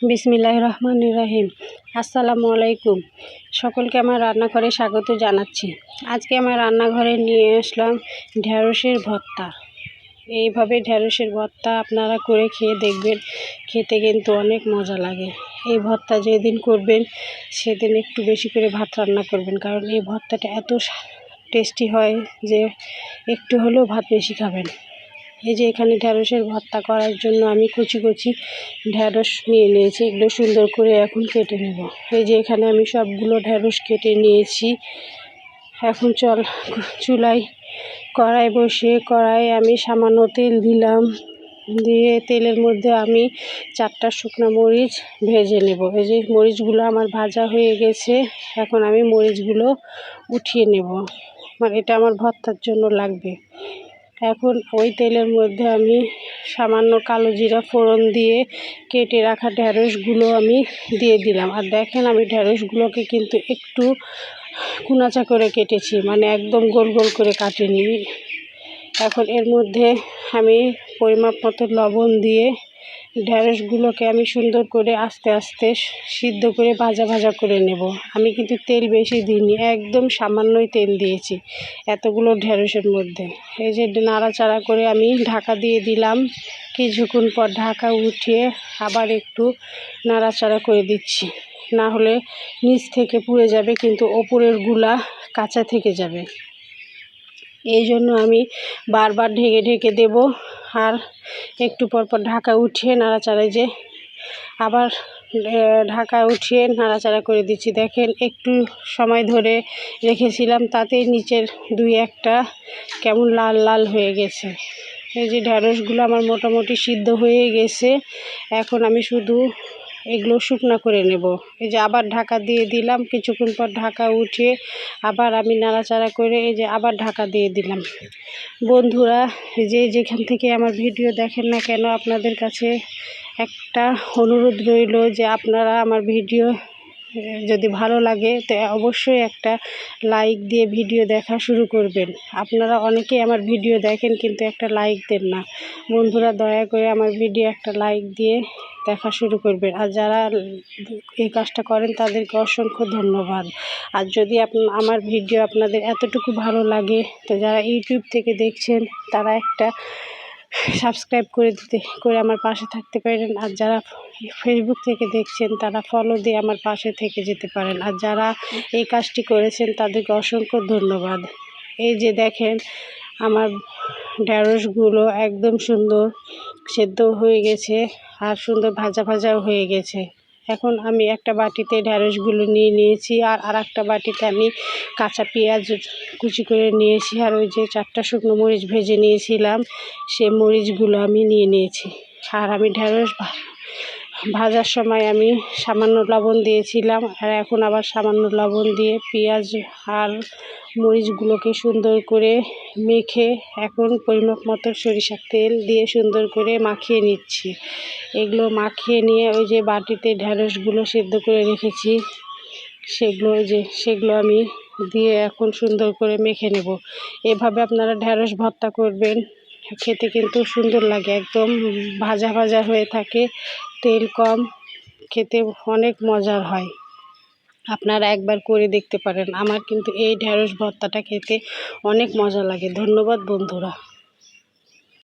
বিসমিল্লাহির রহমানির রহিম। আসসালামু আলাইকুম। সকলকে আমার রান্নাঘরে স্বাগত জানাচ্ছি। আজকে আমার রান্নাঘরে নিয়ে আসলাম ঢ্যাঁড়সের ভর্তা। এইভাবে ঢ্যাঁড়সের ভর্তা আপনারা করে খেয়ে দেখবেন, খেতে কিন্তু অনেক মজা লাগে। এই ভর্তা যেদিন করবেন সেদিন একটু বেশি করে ভাত রান্না করবেন, কারণ এই ভর্তাটা এত টেস্টি হয় যে একটু হলেও ভাত বেশি খাবেন। এই যে এখানে ঢ্যাঁড়সের ভর্তা করার জন্য আমি কুচি কুচি ঢ্যাঁড়স নিয়ে নিয়েছি। এগুলো সুন্দর করে এখন কেটে নেব। এই যে এখানে আমি সবগুলো ঢ্যাঁড়স কেটে নিয়েছি। এখন চুলায় কড়াই বসিয়ে কড়াইয়ে আমি সামান্য তেল দিলাম। দিয়ে তেলের মধ্যে আমি 4টা শুকনো মরিচ ভেজে নেব। এই যে মরিচগুলো আমার ভাজা হয়ে গেছে। এখন আমি মরিচগুলো উঠিয়ে নেব, মানে এটা আমার ভর্তার জন্য লাগবে। এখন ওই তেলের মধ্যে আমি সামান্য কালো জিরা ফোড়ন দিয়ে কেটে রাখা ঢ্যাঁড়সগুলো আমি দিয়ে দিলাম। আর দেখেন আমি ঢ্যাঁড়সগুলোকে কিন্তু একটু কুনাচা করে কেটেছি, মানে একদম গোল গোল করে কাটিনি। এখন এর মধ্যে আমি পরিমাপ মতো লবণ দিয়ে ঢ্যাঁড়সগুলোকে আমি সুন্দর করে আস্তে আস্তে সিদ্ধ করে ভাজা ভাজা করে নেব। আমি কিন্তু তেল বেশি দিইনি, একদম সামান্যই তেল দিয়েছি এতগুলো ঢ্যাঁড়সের মধ্যে। এই যে নাড়াচাড়া করে আমি ঢাকা দিয়ে দিলাম। কিছুক্ষণ পর ঢাকা উঠিয়ে আবার একটু নাড়াচাড়া করে দিচ্ছি, না হলে নিচ থেকে পুড়ে যাবে, কিন্তু ওপরের গুলা কাঁচা থেকে যাবে। এই জন্য আমি বারবার ঢেকে ঢেকে দেব। আর একটু পর পর ঢাকা উঠিয়ে নাড়াচাড়ায় যে আবার ঢাকা উঠিয়ে নাড়াচাড়া করে দিচ্ছি। দেখেন একটু সময় ধরে রেখেছিলাম, তাতেই নিচের 2-1টা কেমন লাল লাল হয়ে গেছে। এই যে ঢ্যাঁড়সগুলো আমার মোটামুটি সিদ্ধ হয়ে গেছে। এখন আমি শুধু এগুলো শুকনো করে নেব। এই যে আবার ঢাকা দিয়ে দিলাম। কিছুক্ষণ পর ঢাকা উঠিয়ে আবার আমি নাড়াচাড়া করে এই যে আবার ঢাকা দিয়ে দিলাম। বন্ধুরা, যেখান থেকে আমার ভিডিও দেখেন না কেন, আপনাদের কাছে একটা অনুরোধ রইল যে আপনারা আমার ভিডিও যদি ভালো লাগে তো অবশ্যই একটা লাইক দিয়ে ভিডিও দেখা শুরু করবেন। আপনারা অনেকেই আমার ভিডিও দেখেন কিন্তু একটা লাইক দেন না। বন্ধুরা, দয়া করে আমার ভিডিও একটা লাইক দিয়ে দেখা শুরু করবেন। আর যারা এই কাজটা করেন তাদেরকে অসংখ্য ধন্যবাদ। আর যদি আমার ভিডিও আপনাদের এতটুকু ভালো লাগে তো যারা ইউটিউব থেকে দেখছেন তারা একটা সাবস্ক্রাইব করে আমার পাশে থাকতে পারেন। আর যারা ফেসবুক থেকে দেখছেন তারা ফলো দিয়ে আমার পাশে থেকে যেতে পারেন। আর যারা এই কাজটি করেছেন তাদেরকে অসংখ্য ধন্যবাদ। এই যে দেখেন আমার ঢ্যাঁড়সগুলো একদম সুন্দর সেদ্ধ হয়ে গেছে আর সুন্দর ভাজা ভাজাও হয়ে গেছে। এখন আমি একটা বাটিতে ঢ্যাঁড়সগুলো নিয়ে নিয়েছি, আর আরেকটা বাটিতে আমি কাঁচা পেঁয়াজ কুচি করে নিয়েছি। আর ওই যে 4টা শুকনো মরিচ ভেজে নিয়েছিলাম সে মরিচগুলো আমি নিয়ে নিয়েছি। আর আমি ঢ্যাঁড়স ভাজার সময় আমি সামান্য লবণ দিয়েছিলাম, আর এখন আবার সামান্য লবণ দিয়ে পেঁয়াজ আর মরিচগুলোকে সুন্দর করে মেখে এখন পরিমাপ মতো সরিষার তেল দিয়ে সুন্দর করে মাখিয়ে নিচ্ছি। এগুলো মাখিয়ে নিয়ে ওই যে বাটিতে ঢ্যাঁড়সগুলো সেদ্ধ করে রেখেছি সেগুলো আমি দিয়ে এখন সুন্দর করে মেখে নেব। এভাবে আপনারা ঢ্যাঁড়স ভর্তা করবেন, খেতে কিন্তু সুন্দর লাগে, একদম ভাজা ভাজা হয়ে থাকে, তেল কম, খেতে অনেক মজার হয়। আপনারা একবার করে দেখতে পারেন। আমার কিন্তু এই ঢ্যাঁড়স ভর্তাটা খেতে অনেক মজা লাগে। ধন্যবাদ বন্ধুরা।